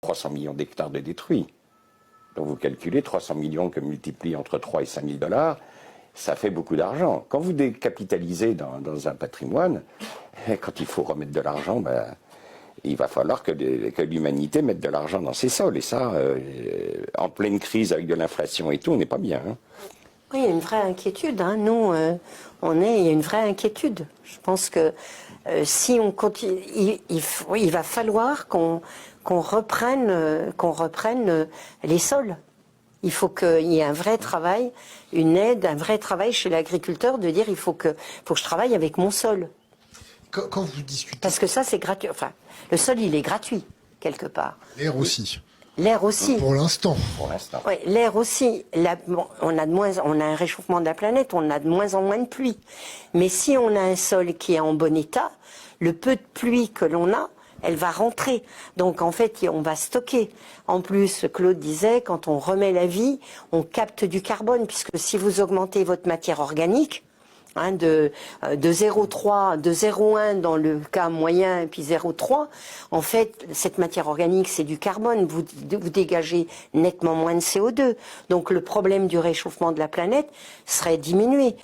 300 millions d'hectares de détruits. Donc vous calculez 300 millions que multiplie entre 3 et 5 000 $, ça fait beaucoup d'argent. Quand vous décapitalisez dans un patrimoine, quand il faut remettre de l'argent, ben, il va falloir que l'humanité mette de l'argent dans ses sols. Et ça, en pleine crise avec de l'inflation et tout, on n'est pas bien. Hein. Oui, il y a une vraie inquiétude. Hein. Nous, il y a une vraie inquiétude. Je pense que si on continue, il va falloir qu'on reprenne les sols. Il faut qu'il y ait un vrai travail, une aide, un vrai travail chez l'agriculteur de dire il faut que je travaille avec mon sol. Quand vous discutez... Parce que ça, c'est gratuit. Enfin, le sol, il est gratuit, quelque part. L'air aussi. L'air aussi. Pour l'instant. Oui, l'air aussi. On a un réchauffement de la planète, on a de moins en moins de pluie. Mais si on a un sol qui est en bon état, le peu de pluie que l'on a, elle va rentrer. Donc en fait, on va stocker. En plus, Claude disait, quand on remet la vie, on capte du carbone, puisque si vous augmentez votre matière organique, hein, de 0,3, de 0,1 dans le cas moyen, et puis 0,3, en fait, cette matière organique, c'est du carbone. Vous dégagez nettement moins de CO2. Donc le problème du réchauffement de la planète serait diminué.